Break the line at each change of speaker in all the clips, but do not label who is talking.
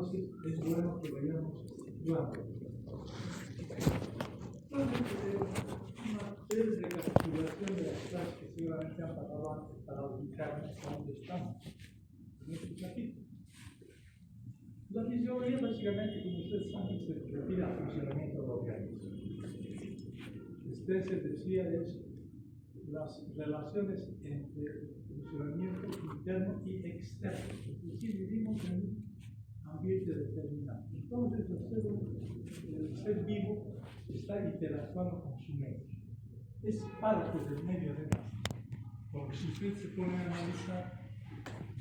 entonces es bueno que vayamos estudiando. Entonces, una breve recapitulación de las clases que seguramente han pasado antes para ubicarnos a dónde estamos en este capítulo. La fisiología, básicamente, como ustedes saben, se refiere al funcionamiento del organismo. Spencer decía es las relaciones entre el funcionamiento interno y externo. Es decir, vivimos en un ambiente determinado. Entonces, el ser vivo está interactuando con su medio. Es parte del medio de nosotros. Porque si usted se pone a analizar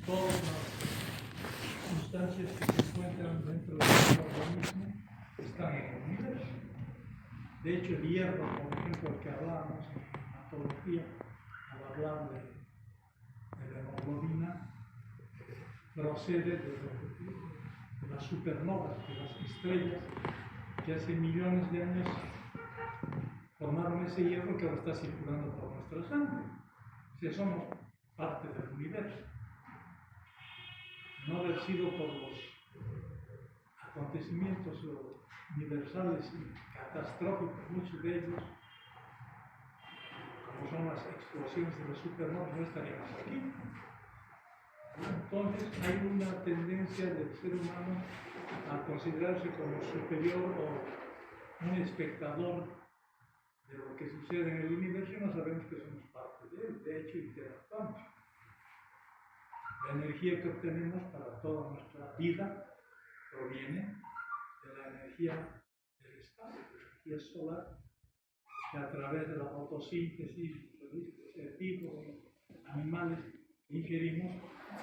todas las sustancias que se encuentran dentro del organismo, están en el universo. De hecho, el hierro, por ejemplo, el que hablábamos en patología, al hablar de la hemoglobina, procede de las supernovas, de las estrellas que hace millones de años formaron ese hierro que ahora está circulando por nuestra sangre. O sea, somos parte del universo. No haber sido por los acontecimientos universales y catastróficos, muchos de ellos, como son las explosiones de las supernovas, no estaríamos aquí. Entonces hay una tendencia del ser humano a considerarse como superior o un espectador de lo que sucede en el universo y no sabemos que somos parte de él. De hecho, interactuamos. La energía que obtenemos para toda nuestra vida proviene de la energía del espacio, de la energía solar, que a través de la fotosíntesis, de tipos de animales que ingerimos,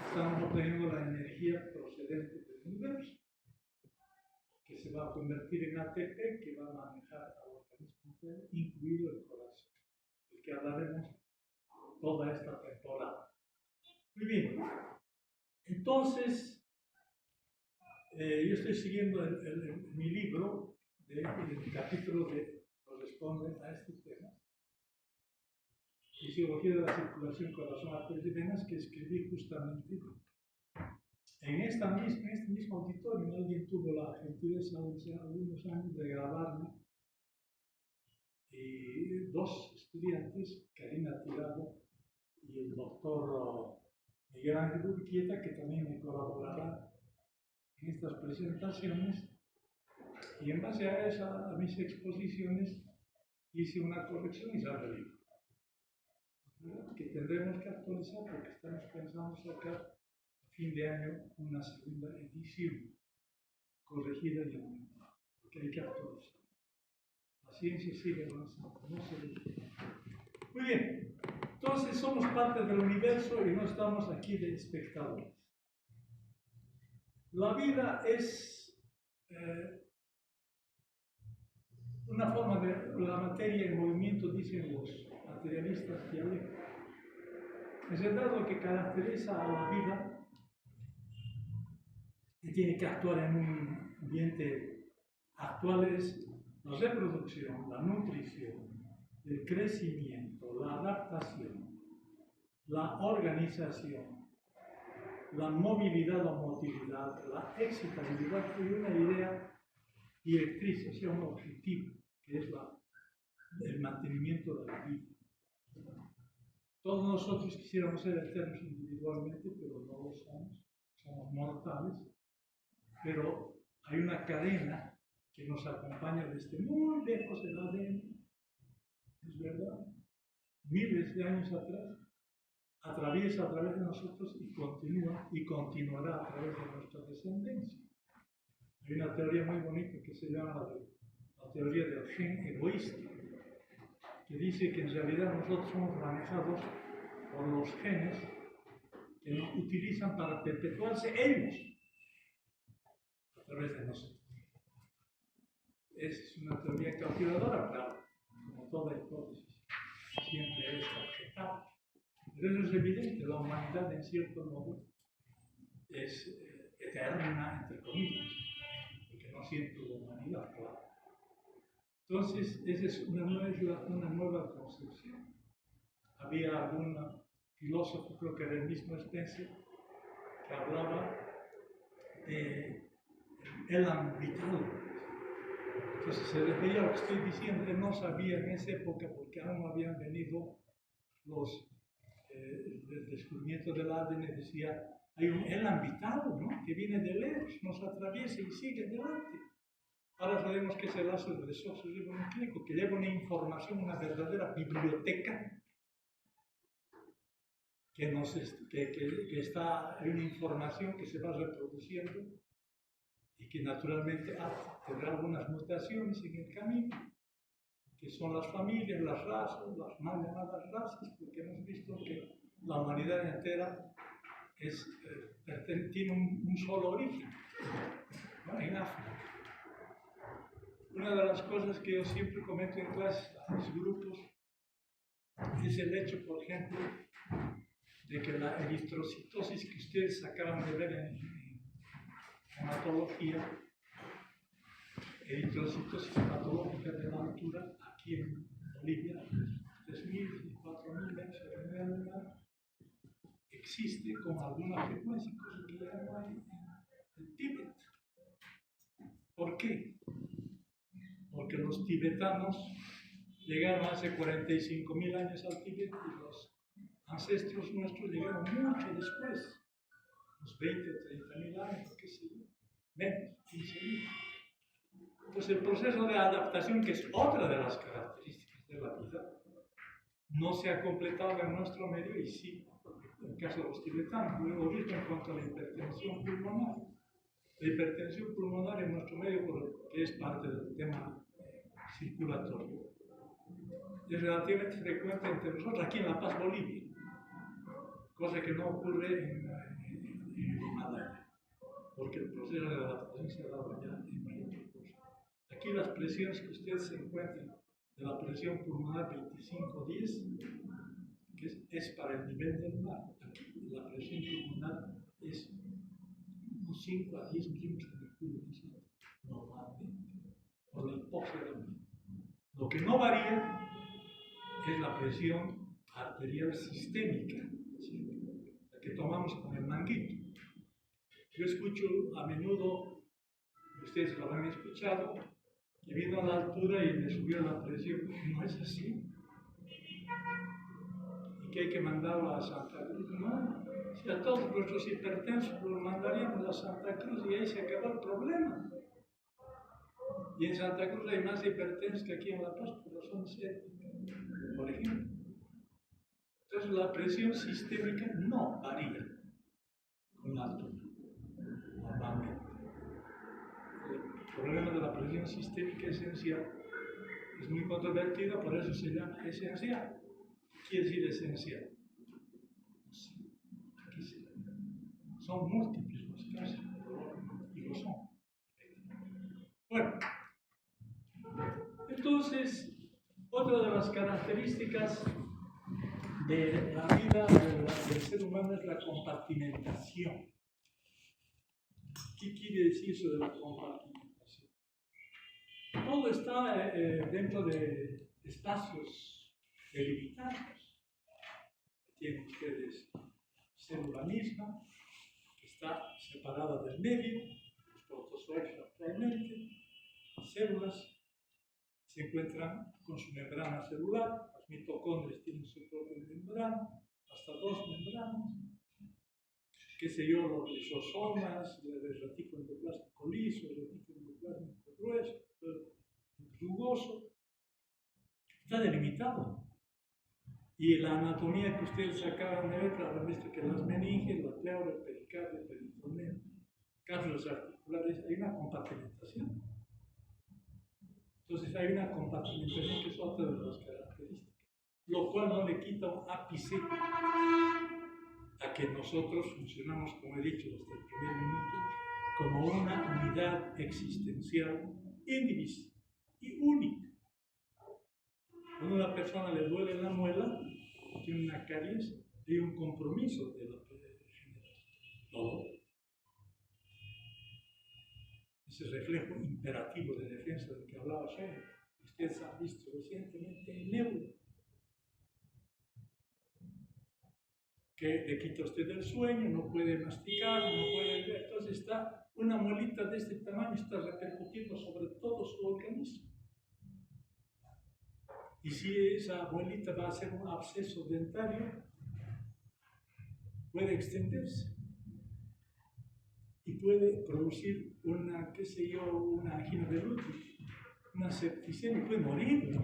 estamos obteniendo la energía procedente del universo, que se va a convertir en ATP, que va a manejar al organismo entero, incluido el corazón, del que hablaremos toda esta temporada. Muy bien, entonces, yo estoy siguiendo mi libro, el capítulo que corresponde a este tema, Fisiología de la circulación corazón, arterias y venas, que escribí justamente en este mismo auditorio. Alguien tuvo la gentileza hace algunos años de grabarme, y dos estudiantes, Karina Tirado y el doctor Miguel Ángel Urquieta, que también me colaborará en estas presentaciones, y en base a mis exposiciones hice una corrección y sale el libro, que tendremos que actualizar porque estamos pensando sacar a fin de año una segunda edición corregida y aumentada, porque hay que actualizar. La ciencia sigue avanzando, no se detiene. Muy bien, entonces somos parte del universo y no estamos aquí de espectadores. La vida es una forma de la materia en movimiento, dicen los materialistas dialécticos. Es verdad, lo que caracteriza a la vida, que tiene que actuar en un ambiente actual, es la reproducción, la nutrición, el crecimiento, la adaptación, la organización, la movilidad o motilidad, la excitabilidad y una idea directriz, o sea, un objetivo, que es el mantenimiento de la vida. Todos nosotros quisiéramos ser eternos individualmente, pero no lo somos mortales, pero hay una cadena que nos acompaña desde muy lejos del ADN, es verdad, miles de años atrás, atraviesa a través de nosotros y continúa y continuará a través de nuestra descendencia. Hay una teoría muy bonita que se llama la teoría del gen egoísta, que dice que en realidad nosotros somos manejados por los genes que nos utilizan para perpetuarse ellos a través de nosotros. Es una teoría cautivadora, claro, como toda hipótesis, siempre es objetable. Pero eso es evidente, la humanidad en cierto modo es eterna, entre comillas, porque no siento la humanidad, claro. Entonces, esa es una nueva concepción. Había algún filósofo, creo que era el mismo Spencer, que hablaba de eran vitales. Entonces se refería a lo que estoy diciendo, él no sabía en esa época porque aún no habían venido el descubrimiento del ADN, decía, hay un elan vital, ¿no?, que viene de lejos, nos atraviesa y sigue delante. Ahora sabemos que es el ácido desoxirribonucleico, que lleva una información, una verdadera biblioteca, que está en una información que se va reproduciendo y que naturalmente tendrá algunas mutaciones en el camino, que son las familias, las razas, las mal llamadas razas, porque hemos visto que la humanidad entera tiene un solo origen, ¿no?, en África. Una de las cosas que yo siempre comento en clases a mis grupos es el hecho, por ejemplo, de que la eritrocitosis que ustedes acaban de ver en hematología, eritrocitosis patológica de la altura, aquí en Bolivia, 3.000, 4.000 metros de nivel del mar, existe con alguna frecuencia, cosa que ya no hay en Tíbet. ¿Por qué? Porque los tibetanos llegaron hace 45.000 años al Tíbet y los ancestros nuestros llegaron mucho después, unos 20 o 30.000 años, qué sé yo, menos, 15.000. Entonces el proceso de adaptación, que es otra de las características de la vida, no se ha completado en nuestro medio, y sí, en el caso de los tibetanos. Luego visto en cuanto a la hipertensión pulmonar. La hipertensión pulmonar en nuestro medio, que es parte del tema circulatorio, es relativamente frecuente entre nosotros aquí en La Paz, Bolivia, cosa que no ocurre en el Himalaya, porque el proceso de adaptación se ha dado ya en varios recursos. Aquí las presiones que ustedes se encuentran de la presión pulmonar 25-10, que es para el nivel del mar. Aquí la presión pulmonar es unos 5 a 10 milímetros de mercurio más alto, normalmente, por la hipoxia del ambiente. Lo que no varía es la presión arterial sistémica, ¿sí?, la que tomamos con el manguito. Yo escucho a menudo, ustedes lo habrán escuchado, que vino a la altura y le subió la presión. No es así. Y que hay que mandarlo a Santa Cruz. No, si a todos nuestros hipertensos los mandaríamos a Santa Cruz y ahí se acabó el problema. Y en Santa Cruz hay más hipertensos que aquí en La Paz por razones étnicas, por ejemplo. Entonces la presión sistémica no varía con la altura, normalmente. El problema de la presión sistémica esencial es muy controvertido, por eso se llama esencial. ¿Qué quiere decir esencial? Sí, aquí se llama. Son múltiples los casos, y lo son. Bueno, entonces, otra de las características de la vida del ser humano es la compartimentación. ¿Qué quiere decir eso de la compartimentación? Todo está dentro de espacios delimitados. Tienen ustedes célula misma, que está separada del medio, los protozoarios actualmente. Las células se encuentran con su membrana celular, las mitocondrias tienen su propia membrana, hasta 2 membranas, qué sé yo, los lisosomas, el retículo endoplásico liso, el retículo endoplásico grueso, rugoso, está delimitado. Y la anatomía que ustedes acaban de ver, habrán visto que las meninges, la pleura, el pericardio, el peritoneo, cápsulas articulares, hay una compartimentación. Entonces hay una compartimentación que es otra de las características, lo cual no le quita un ápice a que nosotros funcionamos, como he dicho desde el primer minuto, como una unidad existencial indivisible y única. Cuando a una persona le duele la muela, tiene una caries, hay un compromiso de la generación. Dolor. Ese reflejo imperativo de defensa del que hablaba Scherer, ustedes han visto recientemente en Neuro, que le quita a usted el sueño, no puede masticar, no puede ver, entonces está una muelita de este tamaño está repercutiendo sobre todo su organismo. Y si esa muelita va a ser un absceso dentario, puede extenderse y puede producir una, qué sé yo, una angina de Ludwig, una septicemia, puede morir.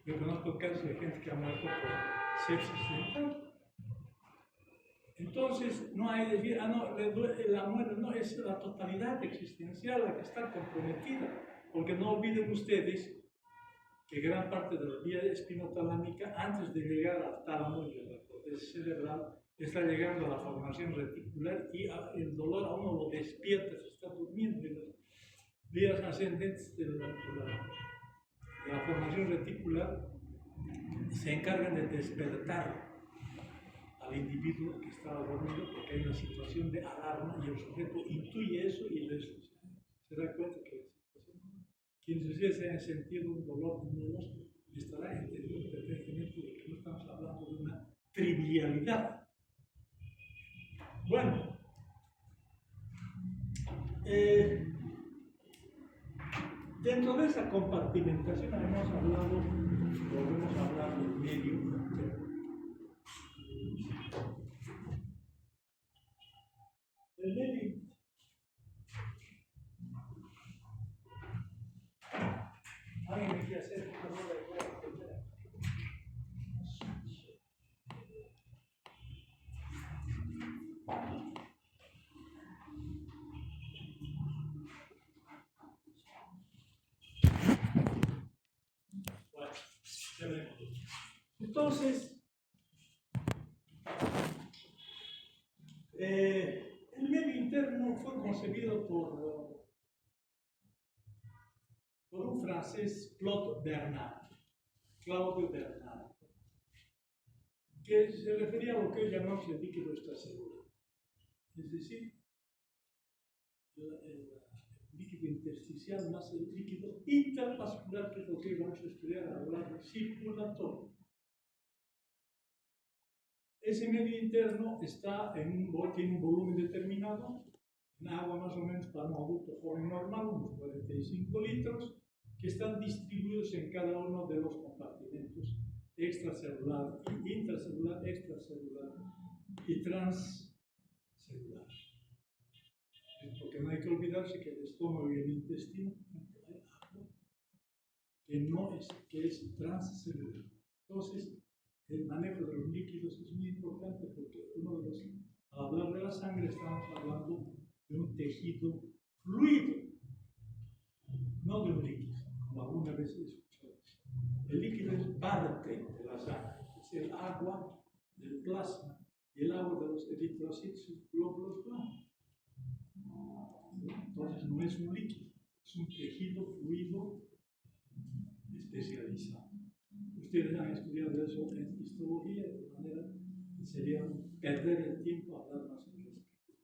Yo conozco casos de gente que ha muerto por sepsis dental. Entonces, no hay que decir, no, la muerte no, es la totalidad existencial la que está comprometida. Porque no olviden ustedes que gran parte de la vía espinotalámica, antes de llegar al tálamo y a la corteza cerebral, está llegando a la formación reticular y el dolor a uno lo despierta, se está durmiendo. Y las vías ascendentes de la formación reticular se encargan de despertar al individuo que estaba dormido porque hay una situación de alarma y el sujeto intuye eso y se da cuenta que quien se haya sentido un dolor nuevo estará entendiendo perfectamente de que no estamos hablando de una trivialidad. Bueno, dentro de esa compartimentación volvemos a hablar del medio interno. El medio. ¿Alguien me quiere hacer un favor de entonces, el medio interno fue concebido por un francés, Claudio Bernard, que se refería a lo que hoy llamamos el líquido extracelular, es decir, el líquido intersticial más el líquido intervascular, que es lo que vamos a estudiar a hablar de circulatorio. Ese medio interno tiene un volumen determinado, en agua más o menos para un adulto joven normal, unos 45 litros, que están distribuidos en cada uno de los compartimentos extracelular, intracelular, extracelular y transcelular. Porque no hay que olvidarse que el estómago y el intestino hay agua que es transcelular. Entonces, el manejo de los líquidos es muy importante porque al hablar de la sangre estamos hablando de un tejido fluido, no de un líquido, como alguna vez he escuchado. El líquido es parte de la sangre, es el agua del plasma y el agua de los eritrocitos y glóbulos blancos. Entonces no es un líquido, es un tejido fluido especializado. Ustedes han estudiado eso en histología, de manera que sería perder el tiempo a hablar más en respecto.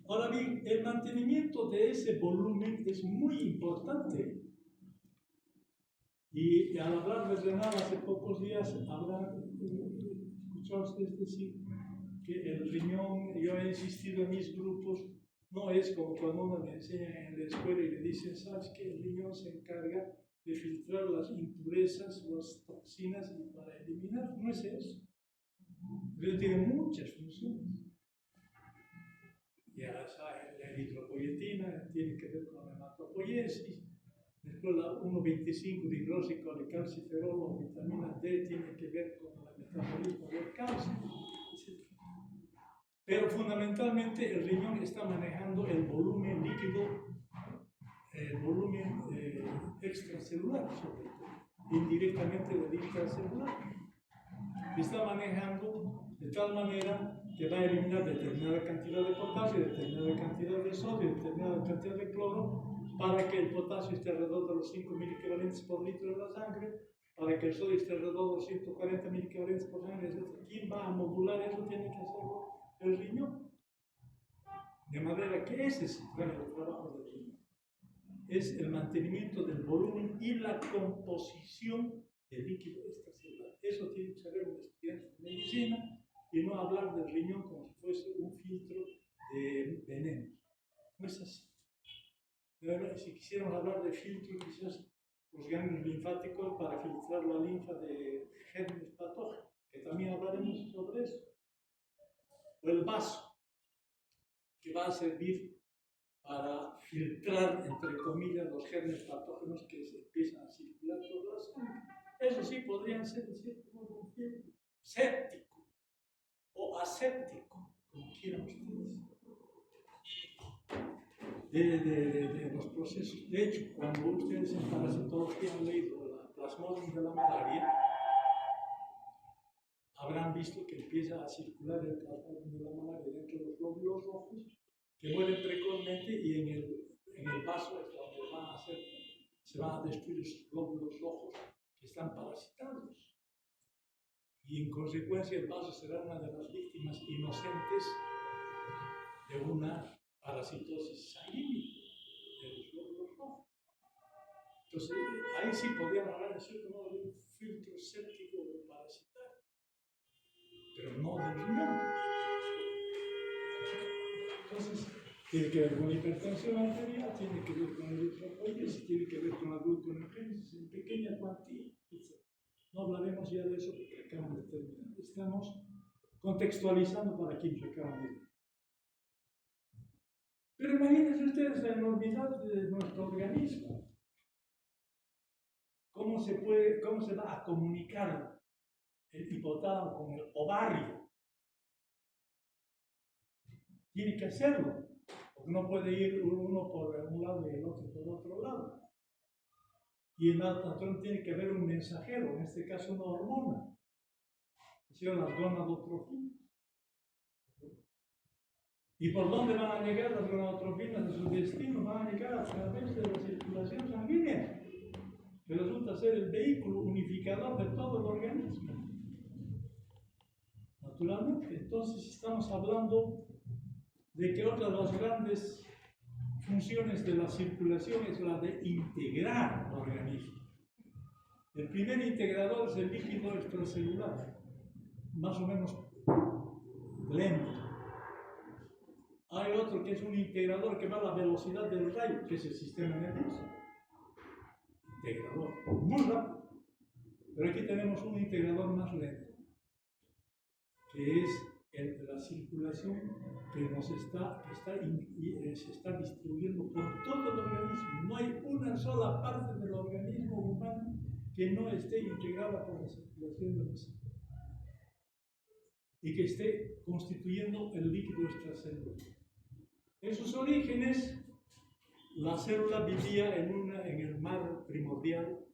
Ahora bien, el mantenimiento de ese volumen es muy importante. Y al hablar de renal hace pocos días, habrán escuchado ustedes decir que el riñón, yo he insistido en mis grupos, no es como cuando uno le enseña en la escuela y le dicen, ¿sabes que el riñón se encarga de filtrar las impurezas, las toxinas y para eliminar? No es eso. Pero tiene muchas funciones. Ya la eritropoyetina tiene que ver con la hematopoiesis. Después la 1,25 de hidroxicalcalciferol o vitamina D tiene que ver con el metabolismo del calcio. Pero fundamentalmente el riñón está manejando el volumen líquido, el volumen extracelular, sobre todo, indirectamente del intracelular. Está manejando de tal manera que va a eliminar determinada cantidad de potasio, determinada cantidad de sodio, determinada cantidad de cloro, para que el potasio esté alrededor de los 5 miliequivalentes por litro de la sangre, para que el sodio esté alrededor de los 140 miliequivalentes por sangre, etc. ¿Quién va a modular eso? Tiene que hacerlo el riñón. De manera que ese es el trabajo del riñón. Es el mantenimiento del volumen y la composición del líquido extracelular. Eso tiene que saber un estudiante de medicina y no hablar del riñón como si fuese un filtro de venenos. No es así. Pero si quisiéramos hablar de filtro, quizás los ganglios linfáticos para filtrar la linfa de gérmenes patógenos, que también hablaremos sobre eso. O el vaso, que va a servir para filtrar, entre comillas, los gérmenes patógenos que se empiezan a circular por la sangre. Eso sí, podrían ser de cierto modo un filtro séptico o aséptico, como quieran ustedes, de los procesos. De hecho, cuando ustedes en parasitología han leído la Plasmodium de la malaria, habrán visto que empieza a circular el Plasmodium de la malaria dentro de los glóbulos rojos, que mueren precozmente, y en el vaso es donde se van a destruir esos glóbulos rojos que están parasitados. Y en consecuencia el vaso será una de las víctimas inocentes de una parasitosis sanguínea de los glóbulos rojos. Entonces, ahí sí podríamos hablar de cierto modo de un filtro séptico o parasitario, pero no del riñón. Entonces, tiene que ver con la hipertensión arterial, tiene que ver con la eritropoiesis, tiene que ver con la gluconeogénesis en pequeña cuantía, etc. No hablaremos ya de eso porque acaban de terminar. Estamos contextualizando para quienes acaban de ir. Pero imagínense ustedes la enormidad de nuestro organismo. ¿Cómo se va a comunicar el hipotálamo con el ovario? Tiene que hacerlo, porque no puede ir uno por un lado y el otro por otro lado. Y en el patrón tiene que haber un mensajero, en este caso una hormona, que son las gonadotrofinas. ¿Y por dónde van a llegar las gonadotrofinas de su destino? Van a llegar a través de la circulación sanguínea, que resulta ser el vehículo unificador de todo el organismo. Naturalmente, entonces estamos hablando de que otra de las grandes funciones de la circulación es la de integrar el organismo. El primer integrador es el líquido extracelular, más o menos lento. Hay otro que es un integrador que va a la velocidad del rayo, que es el sistema nervioso. Integrador, muy rápido. Pero aquí tenemos un integrador más lento, que es el de la circulación que se está distribuyendo por todo el organismo. No hay una sola parte del organismo humano que no esté integrada por la circulación de la sangre y que esté constituyendo el líquido extracelular. En sus orígenes, la célula vivía en el mar primordial,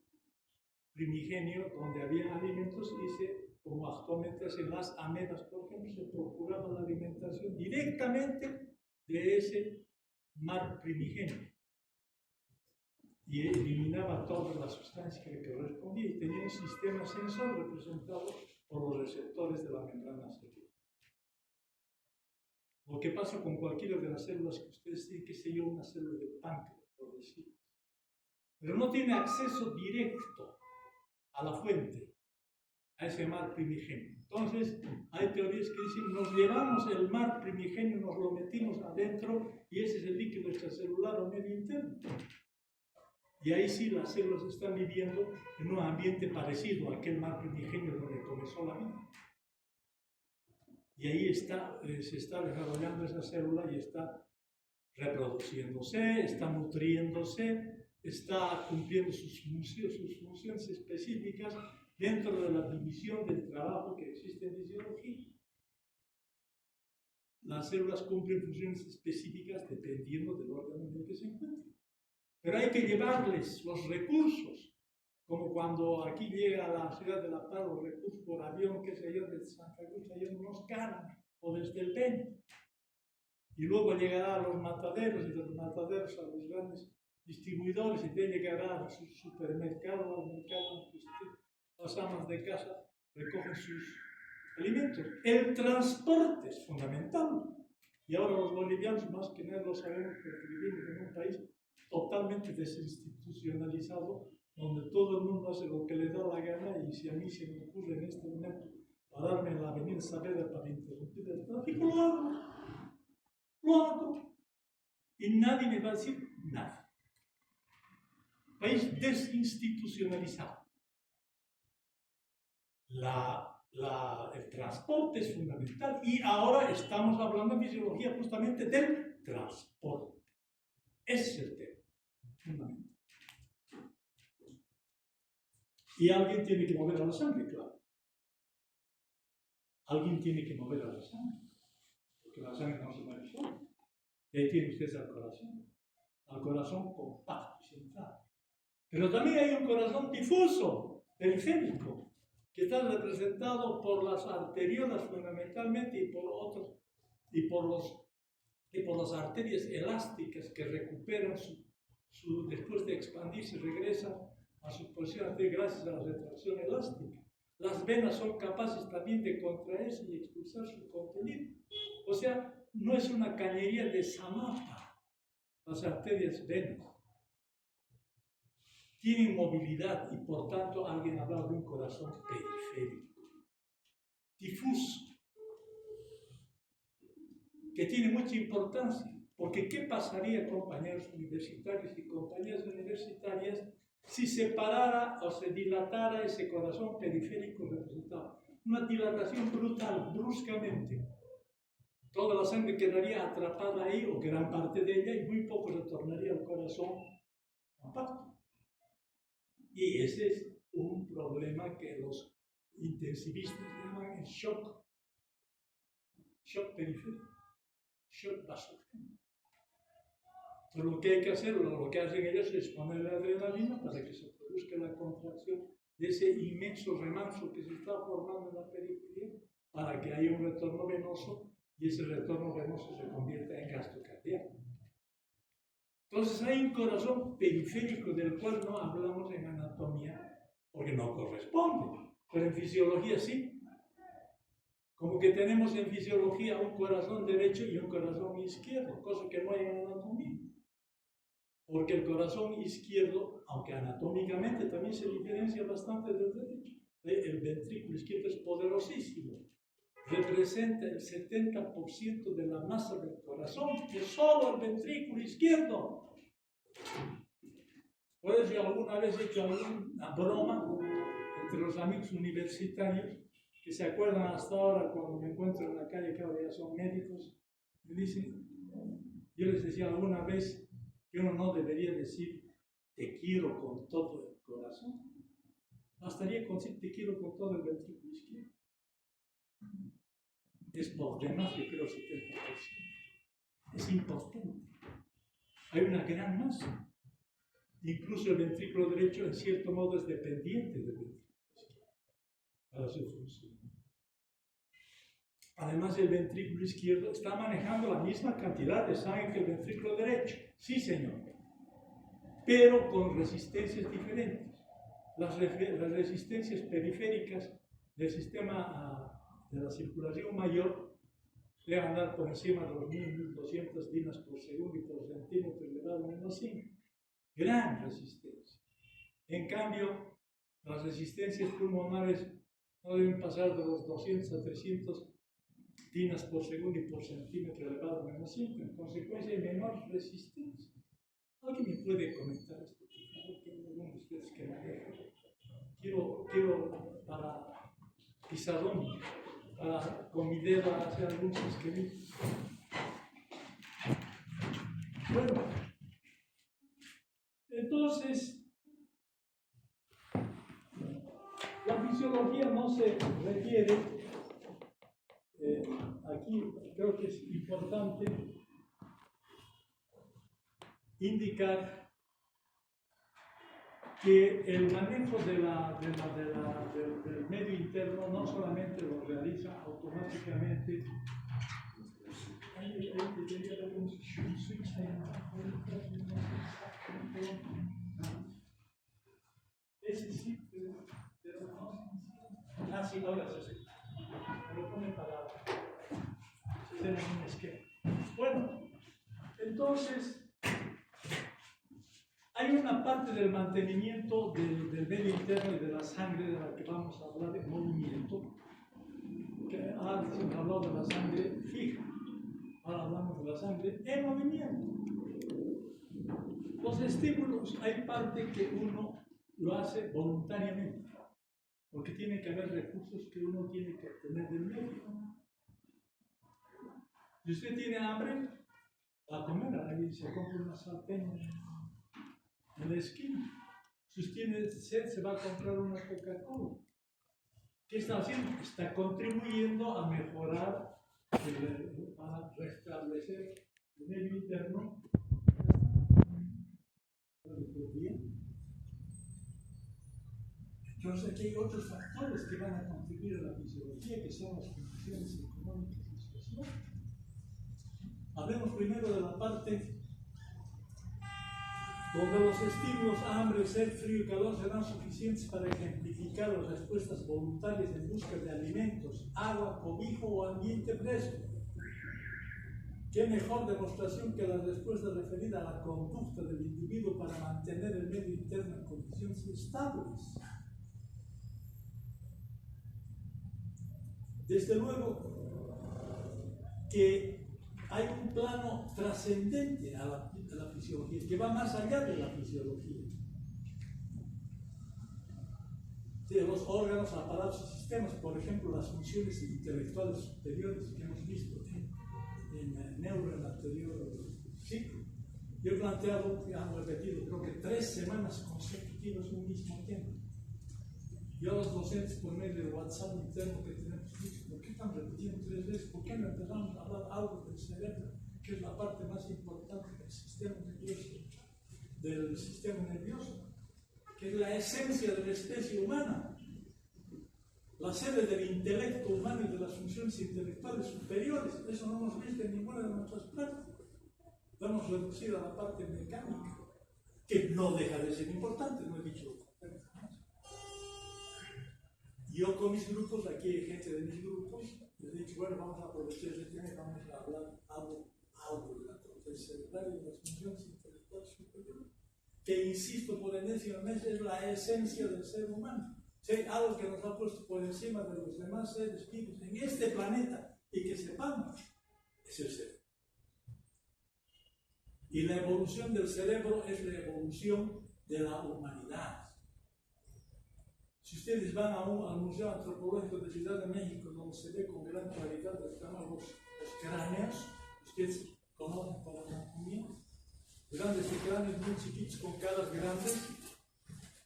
primigenio, donde había alimentos y como actualmente hacen las amebas, por ejemplo, se procuraba la alimentación directamente de ese mar primigenio y eliminaba toda la sustancia que correspondía y tenía un sistema sensor representado por los receptores de la membrana celular. Lo que pasa con cualquiera de las células que ustedes tienen, que sé yo, una célula de páncreas, por decirlo, pero no tiene acceso directo a la fuente, a ese mar primigenio. Entonces, hay teorías que dicen, nos llevamos el mar primigenio, nos lo metimos adentro y ese es el líquido extracelular o medio interno. Y ahí sí las células están viviendo en un ambiente parecido a aquel mar primigenio donde comenzó la vida. Y ahí se está desarrollando esa célula y está reproduciéndose, está nutriéndose, está cumpliendo sus funciones específicas dentro de la división del trabajo que existe en fisiología. Las células cumplen funciones específicas dependiendo del órgano en el que se encuentren. Pero hay que llevarles los recursos, como cuando aquí llega a la ciudad de La Paz los recursos por avión, qué sé yo, desde Santa Cruz, allá en Los Carmen, o desde el Peña. Y luego llegará a los mataderos, y de los mataderos a los grandes distribuidores, y de llegará a sus supermercados, al mercado, las amas de casa recogen sus alimentos. El transporte es fundamental. Y ahora los bolivianos más que nada lo sabemos porque vivimos en un país totalmente desinstitucionalizado, donde todo el mundo hace lo que le da la gana, y si a mí se me ocurre en este momento pararme en la avenida Saavedra para interrumpir el tráfico, lo hago. lo hago y nadie me va a decir nada. País desinstitucionalizado. El transporte es fundamental y ahora estamos hablando en fisiología justamente del transporte. Ese es el tema fundamental. Y alguien tiene que mover a la sangre, claro. Alguien tiene que mover a la sangre, porque la sangre no se mueve sola. Y ahí tiene usted al corazón compacto y central. Pero también hay un corazón difuso, periférico, que está representado por las arteriolas fundamentalmente y por las arterias elásticas que recuperan después de expandirse, regresan a su posición anterior gracias a la retracción elástica. Las venas son capaces también de contraerse y expulsar su contenido. O sea, no es una cañería de Samapa, las arterias venas. Tienen movilidad y por tanto alguien hablaba de un corazón periférico, difuso, que tiene mucha importancia, porque ¿qué pasaría, compañeros universitarios y compañeras universitarias, si se parara o se dilatara ese corazón periférico representado? Una dilatación brutal, bruscamente. Toda la sangre quedaría atrapada ahí, o gran parte de ella, y muy poco retornaría al corazón compacto. Y ese es un problema que los intensivistas llaman el shock periférico, shock vasogénico. Entonces lo que hay que hacer, lo que hacen ellos es ponerle adrenalina para que se produzca la contracción de ese inmenso remanso que se está formando en la periferia, para que haya un retorno venoso y ese retorno venoso se convierta en gasto cardíaco. Entonces hay un corazón periférico del cual no hablamos en anatomía porque no corresponde, pero en fisiología sí. Como que tenemos en fisiología un corazón derecho y un corazón izquierdo, cosa que no hay en anatomía. Porque el corazón izquierdo, aunque anatómicamente también se diferencia bastante del derecho, el ventrículo izquierdo es poderosísimo. Representa el 70% de la masa del corazón, que es solo el ventrículo izquierdo. Por eso yo alguna vez he hecho alguna broma entre los amigos universitarios que se acuerdan hasta ahora cuando me encuentro en la calle, que ahora ya son médicos, me dicen, yo les decía alguna vez que uno no debería decir te quiero con todo el corazón, bastaría con decir te quiero con todo el ventrículo izquierdo. Es por demás, yo creo, 70%. Es importante. Hay una gran masa. Incluso el ventrículo derecho, en cierto modo, es dependiente del ventrículo izquierdo para su función. Además, el ventrículo izquierdo está manejando la misma cantidad de sangre que el ventrículo derecho. Sí, señor. Pero con resistencias diferentes. Las resistencias periféricas del sistema de la circulación mayor deben andar por encima de los 1200 dinas por segundo y por centímetro elevado a menos 5. Gran resistencia. En cambio, las resistencias pulmonares no deben pasar de los 200 a 300 dinas por segundo y por centímetro elevado a menos 5. En consecuencia, hay menor resistencia. ¿Alguien me puede comentar esto? Tengo alguno de ustedes que maneja. Quiero para pizarrón, con mi dedo hacer algunos esquemitas. Bueno, entonces, la fisiología no se refiere, aquí creo que es importante indicar que el manejo del medio interno no solamente lo realiza automáticamente. Ese sí, pero no. Ah, sí, ahora sí. Me lo pone para hacer un esquema. Bueno, entonces hay una parte del mantenimiento del medio interno y de la sangre de la que vamos a hablar en movimiento, que antes hemos hablado de la sangre fija. ahora hablamos de la sangre, en movimiento. Los estímulos, hay parte que uno lo hace voluntariamente, porque tiene que haber recursos que uno tiene que tener del medio. Si usted tiene hambre, va a comer, ahí se compra una sartén en la esquina. Si usted tiene sed, se va a comprar una Coca-Cola. ¿Qué está haciendo? Está contribuyendo a mejorar, a restablecer el medio interno. Entonces aquí hay otros factores que van a contribuir a la fisiología, que son las condiciones económicas y sociales. Hablemos primero de la parte donde los estímulos hambre, sed, frío y calor serán suficientes para ejemplificar las respuestas voluntarias en busca de alimentos, agua, cobijo o ambiente fresco. ¿Qué mejor demostración que la respuesta referida a la conducta del individuo para mantener el medio interno en condiciones estables? Desde luego que hay un plano trascendente a la fisiología, que va más allá de la fisiología. De los órganos, aparatos y sistemas, por ejemplo, las funciones intelectuales superiores que hemos visto en neuro en el anterior ciclo. Yo he planteado, ya han repetido, creo que 3 semanas consecutivas un mismo tema. Yo a los docentes, por medio del WhatsApp interno que tenemos, ¿por qué están repitiendo 3 veces? ¿Por qué no empezamos a hablar algo del cerebro, que es la parte más importante del sistema nervioso, que es la esencia de la especie humana, la sede del intelecto humano y de las funciones intelectuales superiores? Eso no hemos visto en ninguna de nuestras prácticas. Lo hemos reducido a la parte mecánica, que no deja de ser importante, no he dicho lo contrario. Yo con mis grupos, aquí hay gente de mis grupos, les he dicho, bueno, vamos a aprovechar este tema y vamos a hablar algo de la corteza cerebral y de las funciones intelectuales superiores, que, insisto, por enésima vez, es la esencia del ser humano. Si hay algo que nos ha puesto por encima de los demás seres vivos en este planeta y que sepamos, es el cerebro. Y la evolución del cerebro es la evolución de la humanidad. Si ustedes van al Museo Antropológico de Ciudad de México, donde se ve con gran claridad los cráneos, ustedes conocen por la anatomía, grandes de cráneos muy chiquitos con caras grandes,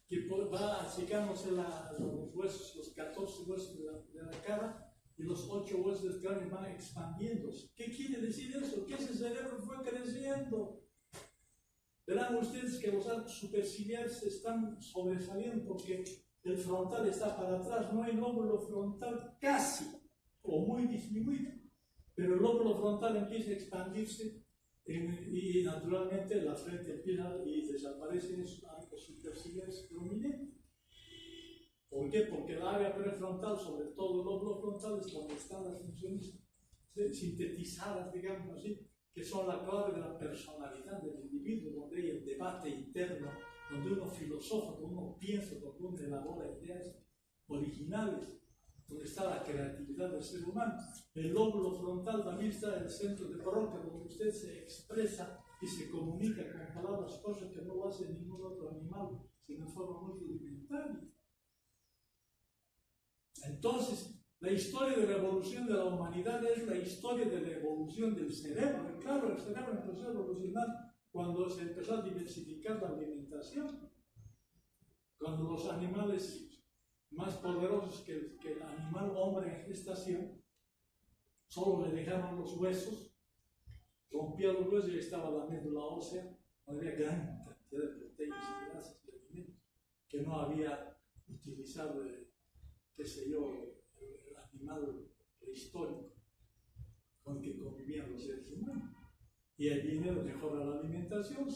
que va achicándose los huesos, los 14 huesos de la cara, y los 8 huesos del cráneo van expandiéndose. ¿Qué quiere decir eso? Que ese cerebro fue creciendo. Verán ustedes que los arcos superciliares están sobresaliendo porque el frontal está para atrás, no hay lóbulo frontal casi o muy disminuido, pero el lóbulo frontal empieza a expandirse y naturalmente la frente empieza y desaparecen esos arcos superciliares prominentes. ¿Por qué? Porque el área prefrontal, sobre todo el lóbulo frontal, es donde están las funciones sintetizadas, digamos así, que son la clave de la personalidad del individuo, donde hay el debate interno, donde uno filosofa, donde uno piensa, donde uno elabora ideas originales, donde está la creatividad del ser humano. El lóbulo frontal también está en el centro de Broca, donde usted se expresa y se comunica con palabras, cosas que no lo hace ningún otro animal, sino de forma muy rudimentaria. Entonces, la historia de la evolución de la humanidad es la historia de la evolución del cerebro. Y claro, el cerebro empezó a evolucionar cuando se empezó a diversificar la alimentación. Cuando los animales más poderosos que el animal hombre en gestación solo le dejaban los huesos, rompía los huesos y ahí estaba la médula ósea, había gran cantidad de proteínas y grasas y alimentos que no había utilizado, qué sé yo, el animal prehistórico con el que convivían los seres humanos. Y ahí viene, mejora la alimentación,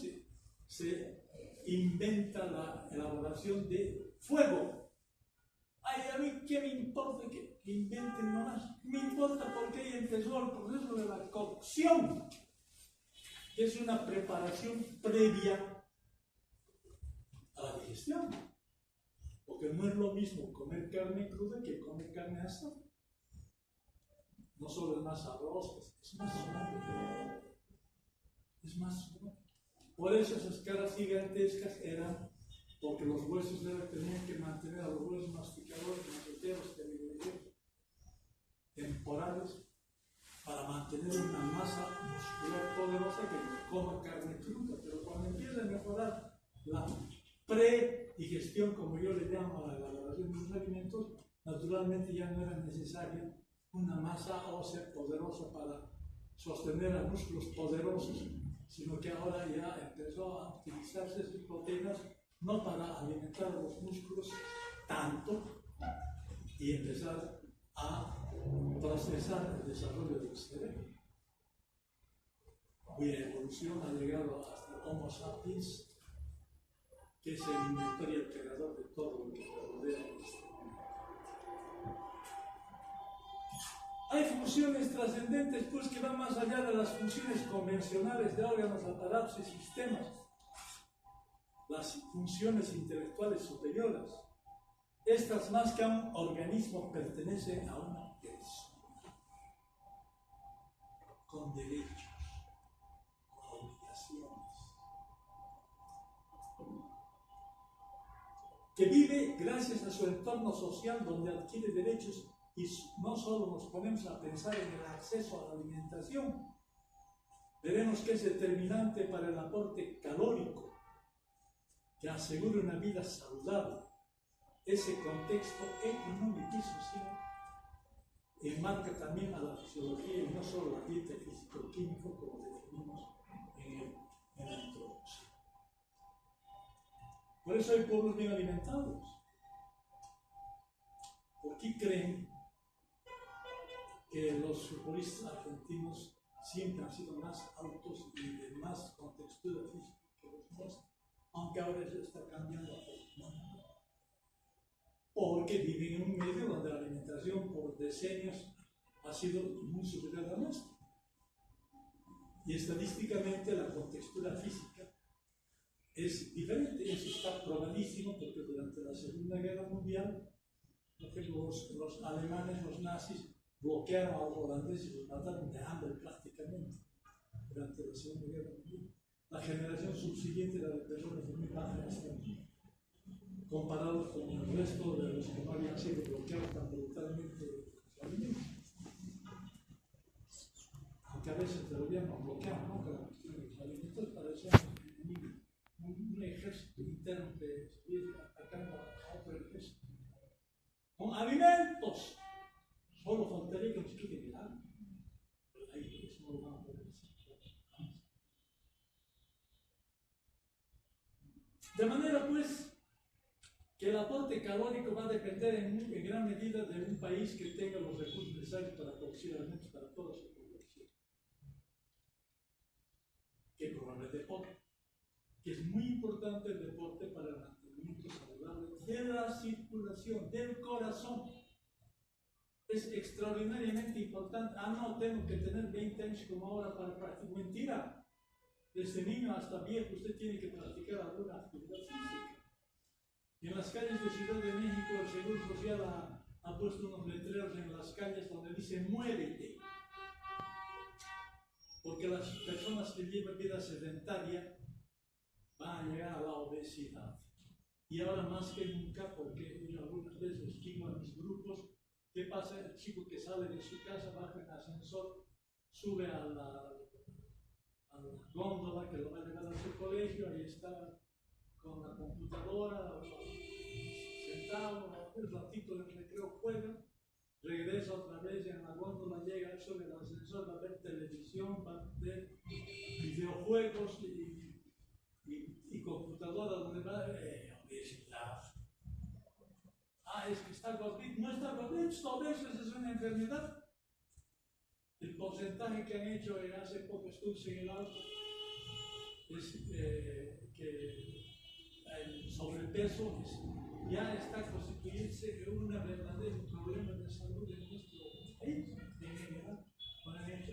se inventa la elaboración de fuego. Ay, a mí qué me importa que inventen nomás, me importa porque ahí empezó el proceso de la cocción, que es una preparación previa a la digestión. Porque no es lo mismo comer carne cruda que comer carne asada. no solo es más sabroso, es más suave. Es más suave. Por eso esas caras gigantescas eran porque los huesos tenían que mantener a los huesos masticadores, maceteros, temporales, para mantener una masa muscular poderosa que no coma carne cruda. Pero cuando empieza a mejorar la predigestión, como yo le llamo a la elaboración de los alimentos, naturalmente ya no era necesaria una masa ósea poderosa para sostener a músculos poderosos, sino que ahora ya empezó a utilizarse esas proteínas no para alimentar a los músculos tanto y empezar a procesar el desarrollo del cerebro, cuya evolución ha llegado hasta el Homo sapiens, que es el inventor y el creador de todo lo que nos rodea en este mundo. Hay funciones trascendentes, pues, que van más allá de las funciones convencionales de órganos, aparatos y sistemas. Las funciones intelectuales superiores. Estas, más que a un organismo, pertenecen a una persona, con derechos, con obligaciones, que vive gracias a su entorno social donde adquiere derechos. Y no solo nos ponemos a pensar en el acceso a la alimentación, veremos que es determinante para el aporte calórico que asegura una vida saludable. Ese contexto económico y social enmarca también a la fisiología y no solo la dieta físico-química como definimos en la introducción. Por eso hay pueblos bien alimentados. ¿Por qué creen que los futbolistas argentinos siempre han sido más altos y de más contextura física que los nuestros, aunque ahora eso está cambiando? Porque viven en un medio donde la alimentación por decenios ha sido muy superior a la nuestra. Y estadísticamente la contextura física es diferente. Eso está probadísimo porque durante la Segunda Guerra Mundial, por ejemplo, los alemanes, los nazis, bloquearon a los holandeses y los mataron de hambre prácticamente durante la Segunda Guerra Mundial. La generación subsiguiente era de personas de muy baja estatura, comparados con el resto de los que no habían sido bloqueados tan brutalmente los alimentos. Aunque a veces te gobierno bloqueaban, ¿no? Que la cuestión de los alimentos parecía un ejército interno que estuviera atacando a otro ejército. Con alimentos. Solo faltaría que nos quiten el alma. Ahí eso no lo van a poder hacer. De manera, pues, que el aporte calórico va a depender en gran medida de un país que tenga los recursos necesarios para producir alimentos para toda su población. Que promueve el deporte, que es muy importante el deporte para el mantenimiento saludable de la circulación, del corazón. Es extraordinariamente importante. No, tengo que tener 20 años como ahora para practicar. Mentira. Desde niño hasta viejo usted tiene que practicar alguna actividad física. Y en las calles de Ciudad de México el Seguro Social ha puesto unos letreros en las calles donde dice muévete. Porque las personas que llevan vida sedentaria van a llegar a la obesidad. Y ahora más que nunca, porque yo algunas veces digo a mis grupos, ¿qué pasa? El chico que sale de su casa, baja en ascensor, sube a la góndola que lo va a llevar a su colegio, ahí está con la computadora, sentado, un ratito de recreo juega, regresa otra vez en la góndola, llega, sube al ascensor, va a ver televisión, va a ver videojuegos y computadora donde va a ver obesidad. Es que está gordito. No está gordito, obeso, esa es una enfermedad. El porcentaje que han hecho hace poco estudios en el alto es que el sobrepeso ya está constituyéndose en un verdadero problema de salud en nuestro país en general.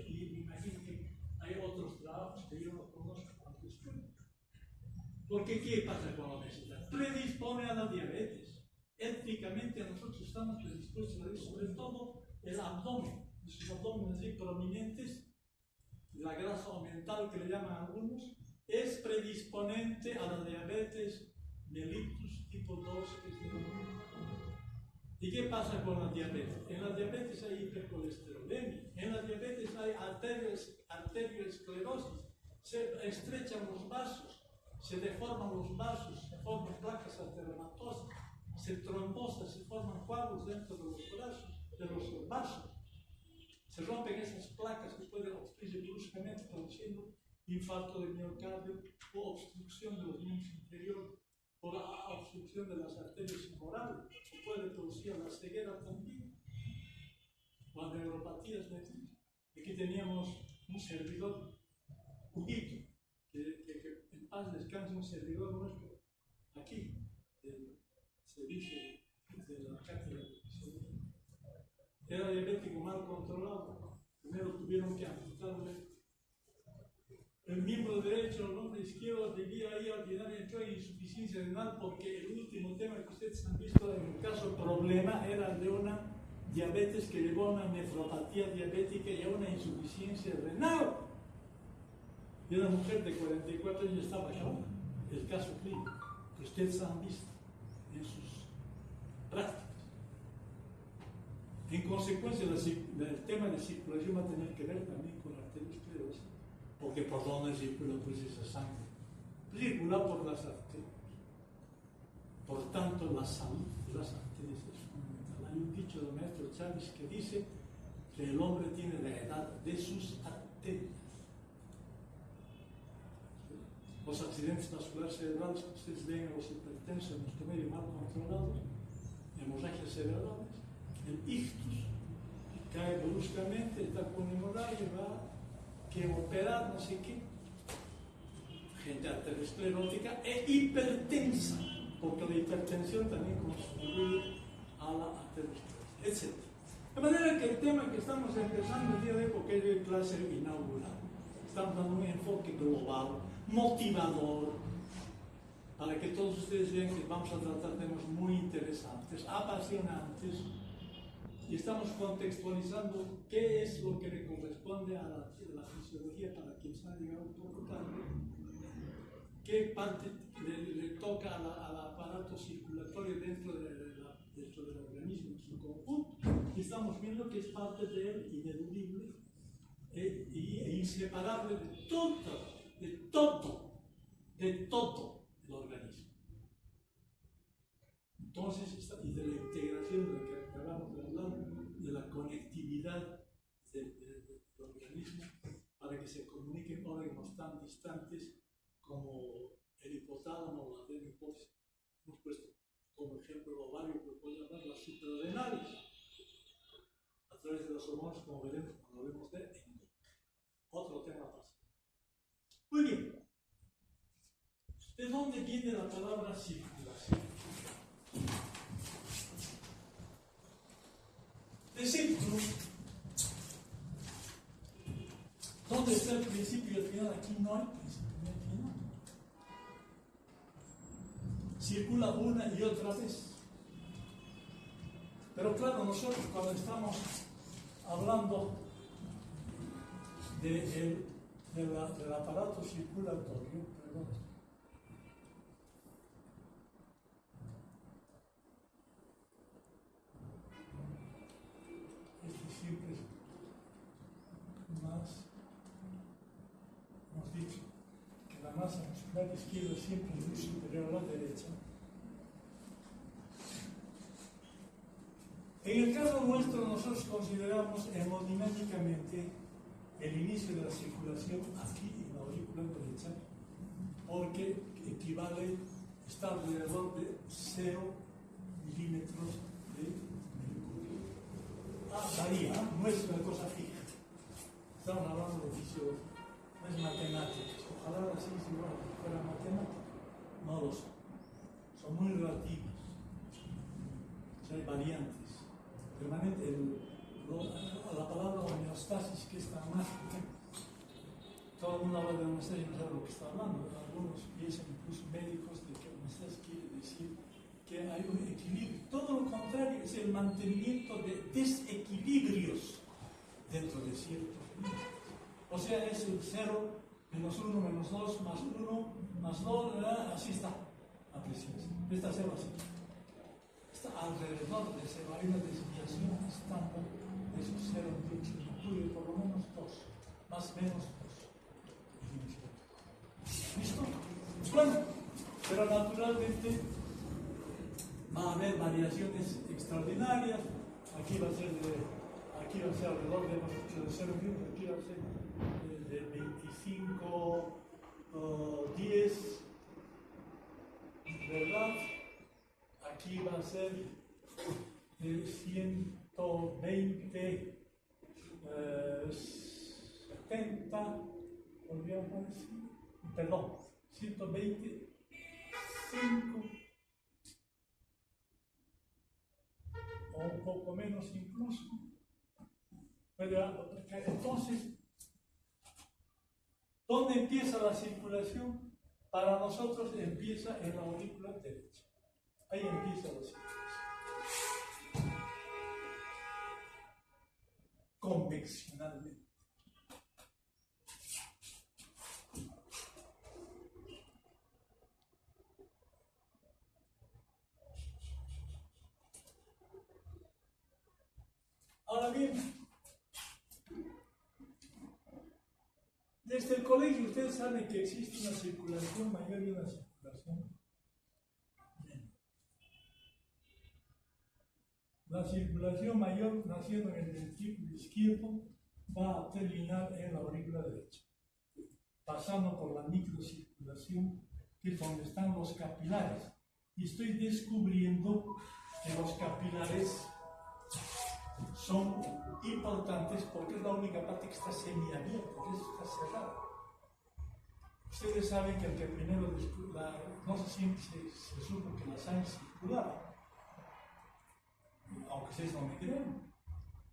Y me imagino que hay otros trabajos que yo no conozco al respecto. Porque ¿qué pasa con la obesidad? Predispone a la diabetes. Éticamente nosotros estamos predispuestos a eso, sobre todo el abdomen. esos abdómenes así prominentes, la grasa aumental que le llaman algunos, es predisponente a la diabetes mellitus tipo 2. ¿Y qué pasa con la diabetes? En la diabetes hay hipercolesterolemia, en la diabetes hay arteriosclerosis, se estrechan los vasos, se deforman los vasos, se forman placas ateromatosas, se trombosan, se forman coágulos dentro de los vasos. Se rompen esas placas que pueden obstruirse bruscamente, produciendo infarto de miocardio o obstrucción de los miembros inferiores o la obstrucción de las arterias cerebrales. Se puede producir la ceguera también o la neuropatía. Aquí teníamos un servidor, Huguito, que en paz descanse, un servidor nuestro, aquí, del servicio de la cátedra. Era diabético mal controlado. Primero tuvieron que amputarle el miembro derecho, el hombro izquierdo, debía ahí ordinar, entró en insuficiencia renal porque el último tema que ustedes han visto en el caso problema era de una diabetes que llevó a una nefropatía diabética y a una insuficiencia renal. Y una mujer de 44 años estaba acá, el caso clínico que ustedes han visto en sus prácticas. En consecuencia, el tema de circulación va a tener que ver también con la arteriosclerosis, porque por dónde circula pues esa sangre. Circula por las arterias. Por tanto, la salud de las arterias es fundamental. Hay un dicho del maestro Chávez que dice que el hombre tiene la edad de sus arterias. Los accidentes vasculares cerebrales que ustedes ven en los hipertensos, en nuestro medio mal controlados, hemorragias cerebrales, el ictus, cae bruscamente, está con hemorragia, va que operar, no sé qué. Gente arteriosclerótica e hipertensa, porque la hipertensión también contribuye a la arteriosclerosis, etc. De manera que el tema que estamos empezando el día de hoy, porque es de clase inaugural, estamos dando un enfoque global, motivador, para que todos ustedes vean que vamos a tratar temas muy interesantes, apasionantes, y estamos contextualizando qué es lo que le corresponde a la fisiología para quienes han llegado un poco tarde, qué parte le toca al aparato circulatorio dentro del organismo en su conjunto. Y estamos viendo que es parte de él ineludible e inseparable de todo el organismo. Entonces, y de la integración de la que acabamos de hablar, de la conectividad del organismo para que se comuniquen órganos tan distantes como el hipotálamo o la adenohipófisis. Hemos puesto como ejemplo el ovario, que puede hablar las suprarrenales a través de los hormonas, como veremos cuando hablemos de endo. Otro tema más. Muy bien. ¿De dónde viene la palabra circulación? De círculo. ¿Dónde está el principio y el final? Aquí no hay principio ni final. Circula una y otra vez. Pero claro, nosotros cuando estamos hablando del aparato circulatorio, perdón, siempre es más, hemos dicho que la masa muscular izquierda siempre es muy superior a la derecha. En el caso nuestro, nosotros consideramos hemodinámicamente el inicio de la circulación aquí en la aurícula derecha, porque equivale, está alrededor de 0 milímetros de varía, no es una cosa fija. Estamos hablando de fisiología, no es matemáticas. Ojalá así si fuera matemática. No lo son. Son muy relativas. O sea, hay variantes. Permanente, la palabra homeostasis, que es tan mágica. Todo el mundo habla de homeostasis y no sabe lo que está hablando. Algunos piensan, incluso médicos, de que homeostasis quiere decir que hay un equilibrio. Todo lo contrario, es el mantenimiento de desequilibrios dentro de ciertos límites. O sea, es el 0, menos 1, menos 2, más 1, más 2, ¿verdad? Así está la presión. Esta 0 así. Está alrededor de 0. Hay una desviación estándar de esos 0 milímetros, por lo menos 2, más o menos 2. ¿Listo? Bueno, pero naturalmente va a haber variaciones extraordinarias. Aquí va a ser alrededor de, hemos dicho, de 0 milímetros, aquí va a ser de 25, 10, ¿verdad? Aquí va a ser de 120, 70, podríamos decir, perdón, 125 o un poco menos incluso. Pero, entonces, ¿dónde empieza la circulación? Para nosotros empieza en la aurícula derecha. Ahí empieza la circulación. Conveccionalmente. Ahora bien, desde el colegio ustedes saben que existe una circulación mayor y una circulación menor. La circulación mayor, naciendo en el ventrículo izquierdo, va a terminar en la aurícula derecha, pasando por la microcirculación, que es donde están los capilares. Y estoy descubriendo que los capilares son importantes porque es la única parte que está semiabierta, que eso está cerrada. Ustedes saben que el que primero no se supo que la sangre circulaba, aunque ustedes no me creen.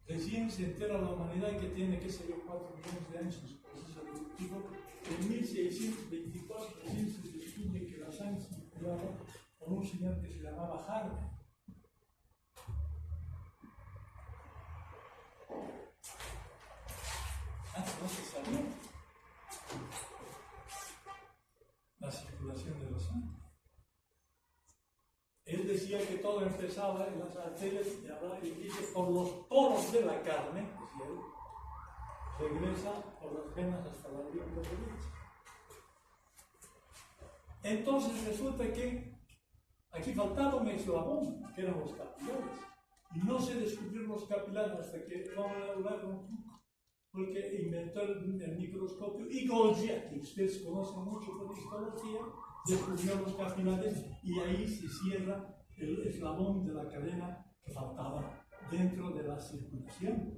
Recién se entera la humanidad que tiene, qué sé yo, 4 millones de años en su proceso evolutivo. En 1624 recién se descubre que la sangre circulaba por un señor que se llamaba Harvey. No se sabía la circulación de la sangre. Él decía que todo empezaba en las arterias y dice por los poros de la carne, decía él, regresa por las venas hasta la aurícula derecha. Entonces resulta que aquí faltaba un eslabón, que eran los capilares, y no se descubrieron los capilares hasta que vamos a hablar un poco, porque inventó el microscopio, y Golgi, que ustedes conocen mucho por histología, descubrió los capilares y ahí se cierra el eslabón de la cadena que faltaba dentro de la circulación.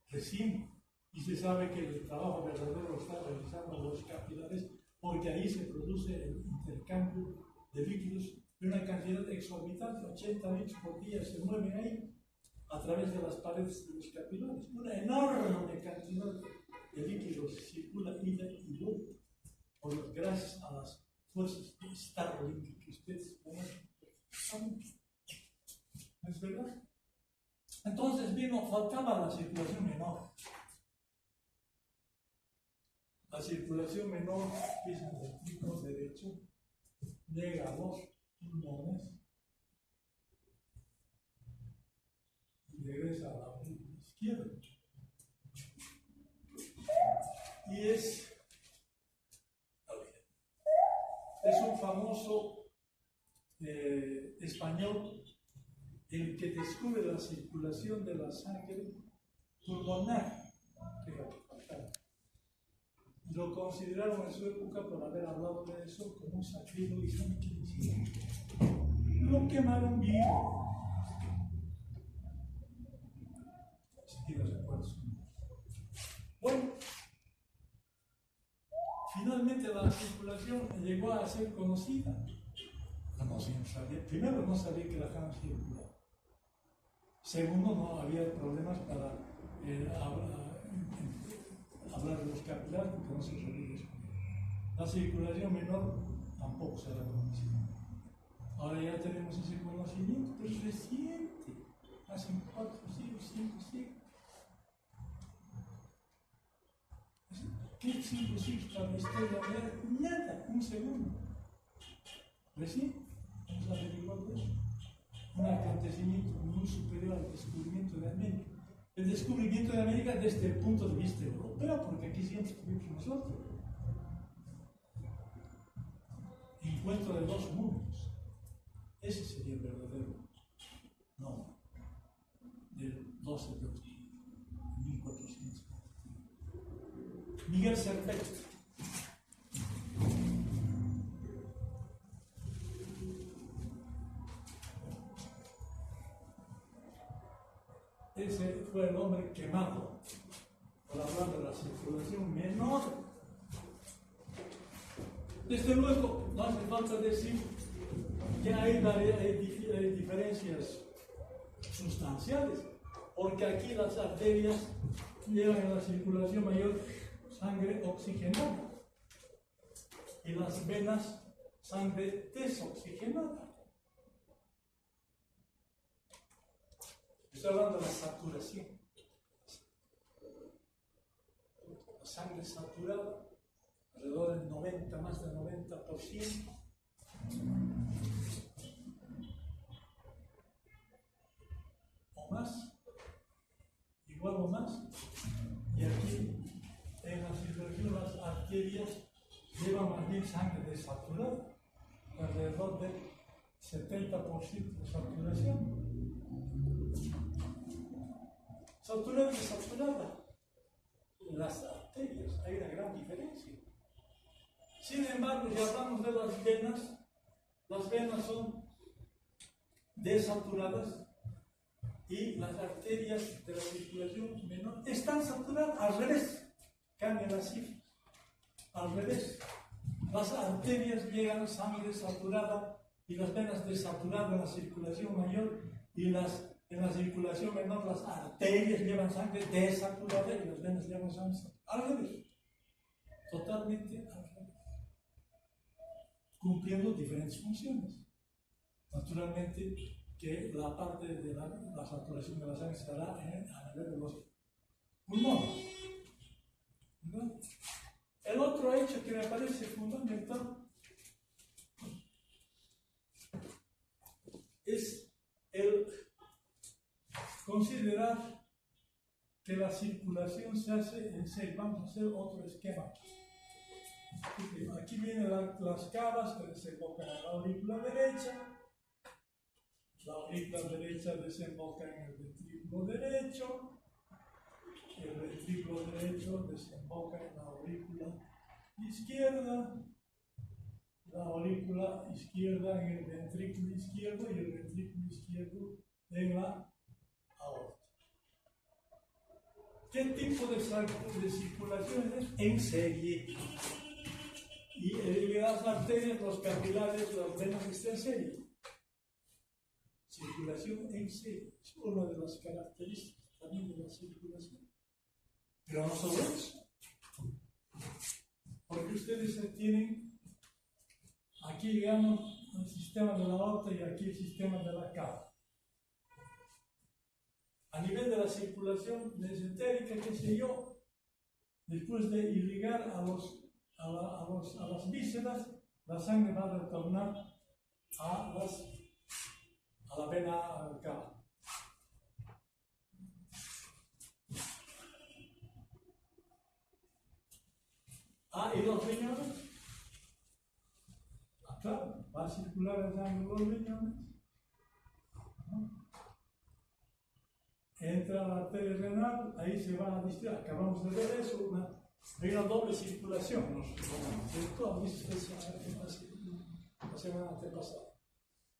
Recién, y se sabe que el trabajo verdadero está realizando los capilares porque ahí se produce el intercambio de líquidos de una cantidad exorbitante, 80 litros por día se mueven ahí a través de las paredes de los capilares. Una enorme cantidad de líquidos circula ida y vuelta, gracias a las fuerzas de Starlink que ustedes conocen. ¿Es verdad? Entonces faltaba la circulación menor. La circulación menor empieza en el ventrículo derecho, llega a los pulmones, regresa a la aurícula izquierda. Y es un famoso español el que descubre la circulación de la sangre pulmonar. Lo consideraron en su época, por haber hablado de eso, como un sacrílego, y ¿saben qué decían? Lo quemaron vivo. Bueno, finalmente la circulación llegó a ser conocida. Primero, no sabía que la sangre circulaba. Segundo, no había problemas para hablar de los capilares porque no se sabía eso. La circulación menor tampoco será conocida. Ahora ya tenemos ese conocimiento, pero es reciente. hacen 4, 5, 5, 5. ¿Qué 5 siglos para la historia real? Nada, un segundo. Recién vamos a averiguar de eso. Un acontecimiento muy superior al descubrimiento de América. El descubrimiento de América desde el punto de vista europeo, porque aquí siempre estuvimos nosotros. Encuentro de dos mundos. Ese sería el verdadero nombre del 12 de octubre de 1400. Miguel Cerveto. Ese fue el hombre quemado por hablar de la circulación menor. Desde luego, no hace falta decir que hay diferencias sustanciales, porque aquí las arterias llevan en la circulación mayor sangre oxigenada y las venas sangre desoxigenada. Estoy hablando de la saturación. La sangre saturada, alrededor del 90, más del 90%. O más, igual o más. Y aquí, en la circulación, las arterias llevan más bien sangre desaturada, alrededor del 70% de saturación. Saturada y desaturada. Las arterias, hay una gran diferencia. Sin embargo, si hablamos de las venas son desaturadas y las arterias de la circulación menor están saturadas. Al revés, cambia la cifra. Al revés, las arterias llegan sangre saturada y las venas desaturadas en la circulación mayor y en la circulación menor las arterias llevan sangre desaturada y las venas llevan sangre saturada. Al revés, totalmente al revés, cumpliendo diferentes funciones. Naturalmente que la parte de la saturación de la sangre estará a nivel de los pulmones. ¿No? El otro hecho que me parece fundamental es el considerar que la circulación se hace en serie. Vamos a hacer otro esquema. Aquí vienen las cavas que desembocan en la aurícula derecha. La aurícula derecha desemboca en el ventrículo derecho. El ventrículo derecho desemboca en la aurícula izquierda. La aurícula izquierda en el ventrículo izquierdo y el ventrículo izquierdo en la aorta. ¿Qué tipo de circulación es? En serie. Y las arterias, los capilares, las venas están en serie. Circulación en serie. Es una de las características también de la circulación. Pero no solo eso. Porque ustedes tienen aquí, digamos, el sistema de la aorta y aquí el sistema de la cava. A nivel de la circulación mesentérica, qué sé yo, después de irrigar a las vísceras, la sangre va a retornar a la vena cava. ¿Y los riñones? Claro, va a circular la sangre en los riñones. ¿No? Entra la arteria renal, ahí se va a distribuir. Acabamos de ver eso, hay una doble circulación. ¿Cierto? La semana antepasada.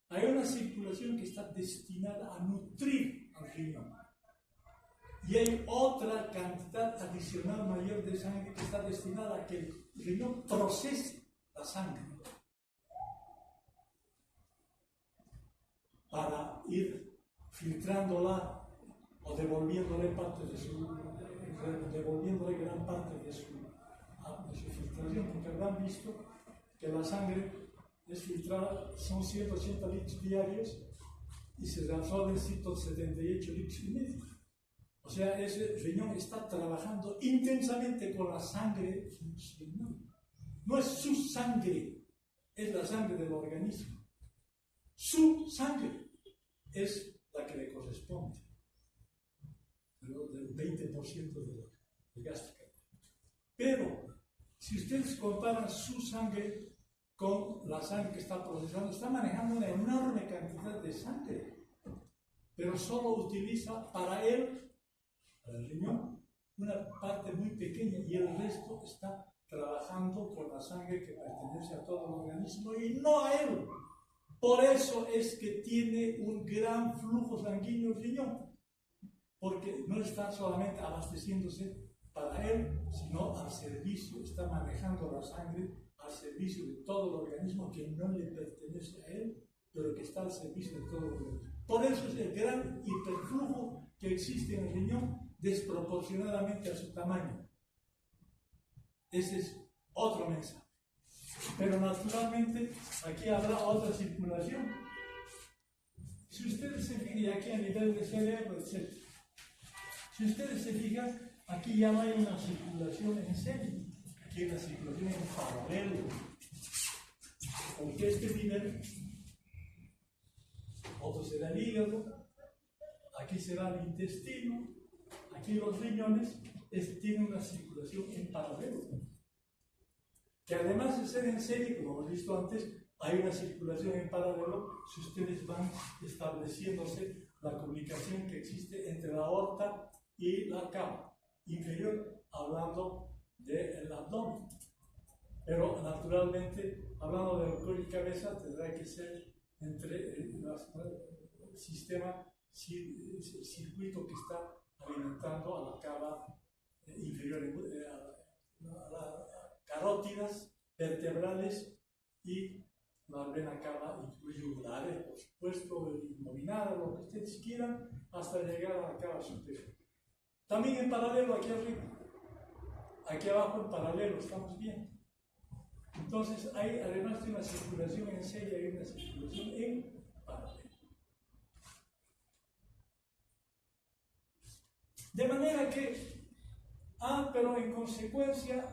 Hay una circulación que está destinada a nutrir al riñón. Y hay otra cantidad adicional mayor de sangre que está destinada a que el riñón procese la sangre para ir filtrándola o devolviéndole gran parte de su filtración, porque habrán visto que la sangre es filtrada, son 180 litros diarios y se lanzó al 178 litros y medio. O sea, ese riñón está trabajando intensamente con la sangre funcional. No es su sangre, es la sangre del organismo. Su sangre es la que le corresponde, del 20% del gasto. Pero, si ustedes comparan su sangre con la sangre que está procesando, está manejando una enorme cantidad de sangre, pero solo utiliza para el riñón una parte muy pequeña y el resto está trabajando con la sangre que pertenece a todo el organismo y no a él. Por eso es que tiene un gran flujo sanguíneo el riñón, porque no está solamente abasteciéndose para él, sino al servicio, está manejando la sangre al servicio de todo el organismo que no le pertenece a él, pero que está al servicio de todo el organismo. Por eso es el gran hiperflujo que existe en el riñón desproporcionadamente a su tamaño. Ese es otro mensaje. Pero naturalmente aquí habrá otra circulación. Si ustedes se fijan, y aquí a nivel de cerebro, etc. Si ustedes se fijan, aquí ya no hay una circulación en serie, aquí hay una circulación en paralelo. Porque este nivel, otro será el hígado, aquí será el intestino, aquí los riñones, tienen una circulación en paralelo. Que además de ser en serie, como hemos visto antes, hay una circulación en paralelo si ustedes van estableciéndose la comunicación que existe entre la aorta y la cava inferior, hablando del abdomen. Pero naturalmente, hablando del cuello y cabeza, tendrá que ser entre el sistema, el circuito que está alimentando a la cava inferior, a la carótidas, vertebrales y la vena cava yugulares, por supuesto, innominada, lo que ustedes quieran, hasta llegar a la cava superior. También en paralelo aquí arriba, aquí abajo en paralelo, estamos bien. Entonces hay, además de una circulación en serie, hay una circulación en paralelo. De manera que, pero en consecuencia,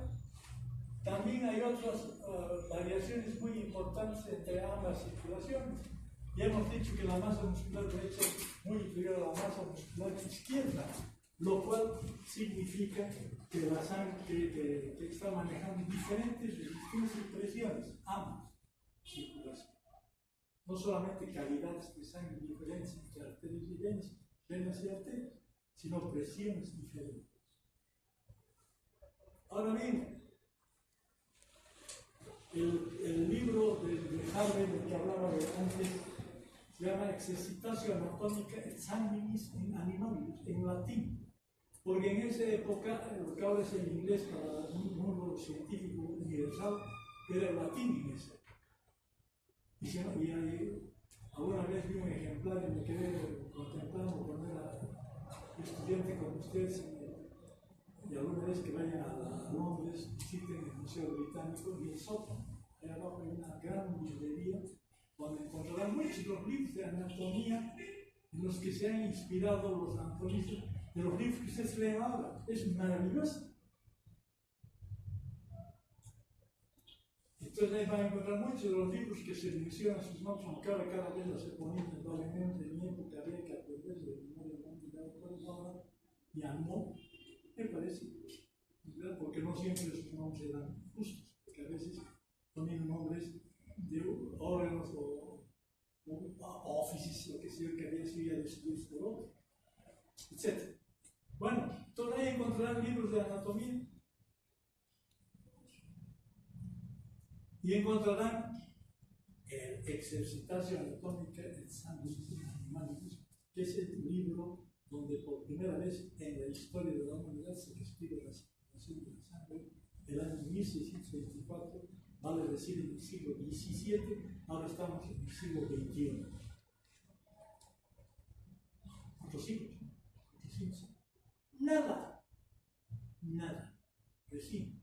también hay otras variaciones muy importantes entre ambas circulaciones. Ya hemos dicho que la masa muscular derecha es muy inferior a la masa muscular izquierda, lo cual significa que la sangre que está manejando diferentes resistencias y presiones, ambas circulaciones. No solamente calidades de sangre diferentes entre arterias y venas y arterias, sino presiones diferentes. Ahora bien, el libro de Harvey del que hablaba antes se llama Exercitatio Anatomica et Sanguinis in Animalium, en latín, porque en esa época lo que ahora es el inglés para un mundo científico universal era el latín en esa época. Y alguna vez vi un ejemplar y me quedé contemplando cuando era estudiante con ustedes, y alguna vez que vayan a Londres, visiten el Museo Británico y el sótano. Allá abajo hay una gran librería donde encontrarán muchos los libros de anatomía en los que se han inspirado los anatomistas de los libros que ustedes leen ahora. Es maravilloso. Entonces ahí van a encontrar muchos de los libros que se mencionan sus nombres, aunque ahora cada vez los se ponen probablemente en mi época había que aprender de memoria ahora ya no. Me parece, ¿verdad? Porque no siempre sus nombres eran justos, porque a veces ponen nombres de órganos o offices, lo que sea, que había sido ya destruidos por otros, etc. Bueno, todavía encontrarán libros de anatomía y encontrarán el Exercitatio Anatómica et Sanguinis in Animalium, que es el libro donde por primera vez en la historia de la humanidad se describe la circulación de la sangre. El año 1624, vale decir en el siglo XVII, ahora estamos en el siglo XXI. ¿Cuántos siglos? 25. Nada, recién.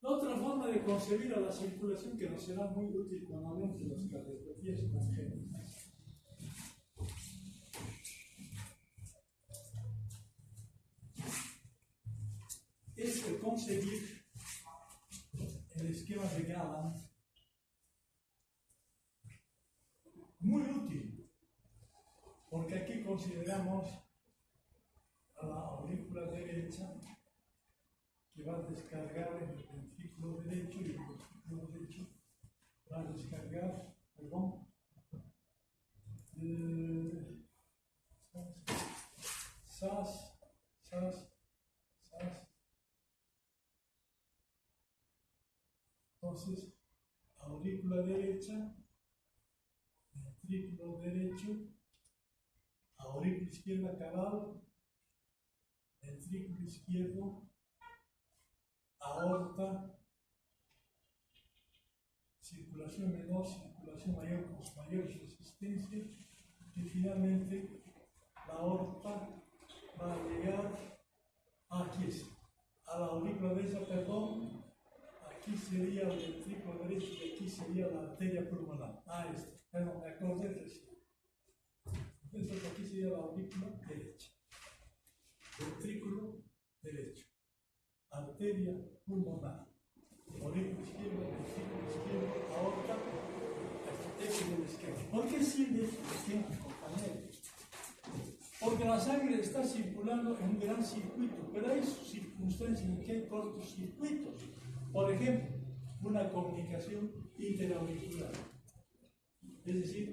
Otra forma de concebir a la circulación que nos será muy útil cuando hablemos de las cardiopatías congénitas es el concebir el esquema de Galland, muy útil, porque aquí consideramos a la aurícula derecha que va a descargar en el ventrículo derecho y el ventrículo derecho va a descargar, perdón, sas. Entonces, aurícula derecha, ventrículo derecho, aurícula izquierda cabal, ventrículo izquierdo, aorta, circulación menor, circulación mayor con mayores resistencias, y finalmente la aorta va a llegar aquí, a la aurícula derecha, perdón, aquí sería el ventrículo derecho y aquí sería la arteria pulmonar. Perdón, me acordé de eso. Entonces aquí sería la aurícula derecha, ventrículo derecho, arteria pulmonar, aurícula izquierda, ventrículo izquierdo, aorta, epílogo izquierdo. ¿Por qué sirve este esquema, compañeros? Porque la sangre está circulando en un gran circuito, pero hay circunstancias en que hay cortocircuitos. Por ejemplo, una comunicación interauricular. Es decir,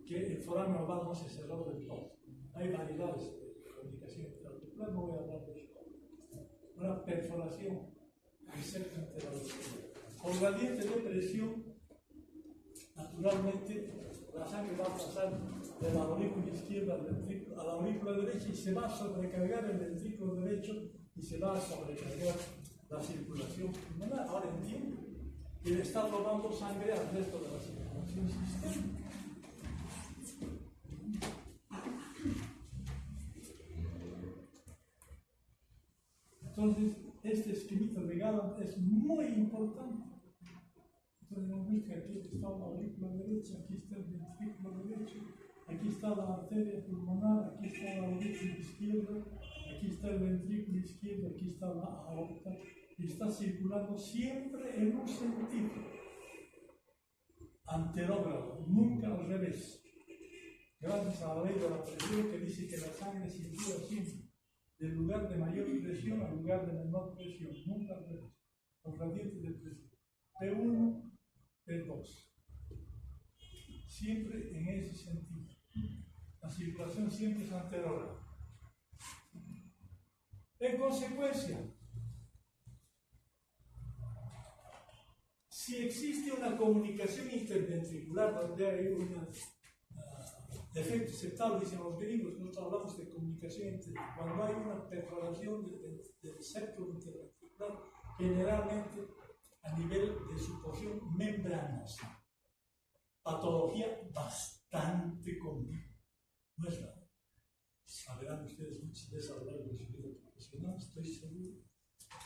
que el foramen oval no se cerró del todo. Hay variedades de comunicación interauricular, no voy a hablar de eso. Una perforación del septo interauricular. Con gradiente de presión, naturalmente, la sangre va a pasar de la aurícula izquierda a la aurícula derecha y se va a sobrecargar el ventrículo derecho y se va a sobrecargar la circulación pulmonar. Ahora entiendo que le está robando sangre al resto de la circulación sistémica. Entonces, este esquemita de Galland es muy importante. Entonces, hemos visto que aquí está la aurícula derecha, aquí está el ventrículo derecho, aquí está la arteria pulmonar, aquí está la aurícula izquierda, aquí está el ventrículo izquierdo, aquí está la aorta, y está circulando siempre en un sentido anterógrado, nunca al revés. Gracias a la ley de la presión que dice que la sangre circula siempre del lugar de mayor presión al lugar de menor presión, nunca al revés, con gradientes de presión. P1, P2. Siempre en ese sentido. La circulación siempre es anterógrada. En consecuencia, si existe una comunicación interventricular donde hay un defecto septal, dicen los gringos, nosotros hablamos de comunicación cuando hay una perforación del septo interventricular, generalmente a nivel de su porción membranosa. Patología bastante común. No es nada. Sabrán ustedes muchas veces hablar de su vida profesional, estoy seguro.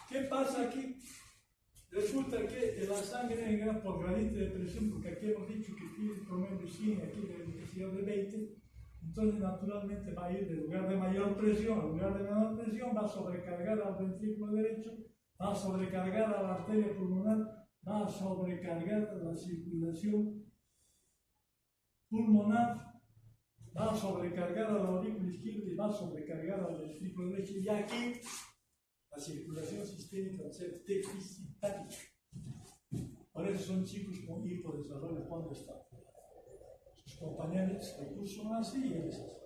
¿Qué pasa aquí? Resulta que la sangre entra por gradiente de presión, porque aquí hemos dicho que tiene el promedio 100, aquí la intensidad de 20, entonces naturalmente va a ir del lugar de mayor presión al lugar de menor presión, va a sobrecargar al ventrículo derecho, va a sobrecargar a la arteria pulmonar, va a sobrecargar la circulación pulmonar, va a sobrecargar a la aurícula izquierda y va a sobrecargar al ventrículo derecho, y aquí la circulación sistémica va a ser deficitaria. Por eso son chicos con hipodesarrollo cuando están. Sus compañeros de curso son así y él es así.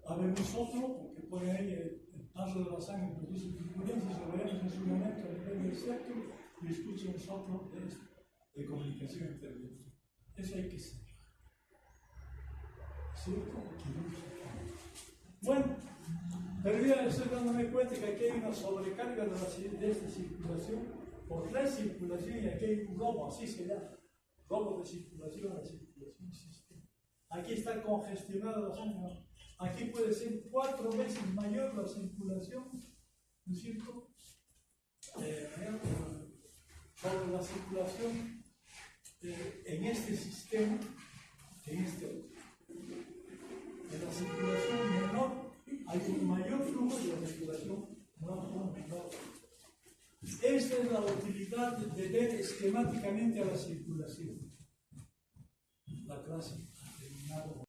Habemos otro, porque puede haber el paso de la sangre produce turbulencias, lo veremos en su momento a nivel del septo, y escuchen nosotros de comunicación interventiva. Eso hay que ser. ¿Cierto? Bueno, pero ya estoy dándome cuenta que aquí hay una sobrecarga de esta circulación por tres circulaciones y aquí hay un robo, así se llama. Robo de circulación a la circulación sistémica. Aquí está congestionada la sangre. Aquí puede ser 4 veces mayor la circulación ¿no es cierto? Sobre la circulación en este sistema, en este otro. En la circulación menor hay un mayor flujo y la circulación menor. Esta es la utilidad de ver esquemáticamente a la circulación. La clase ha terminado.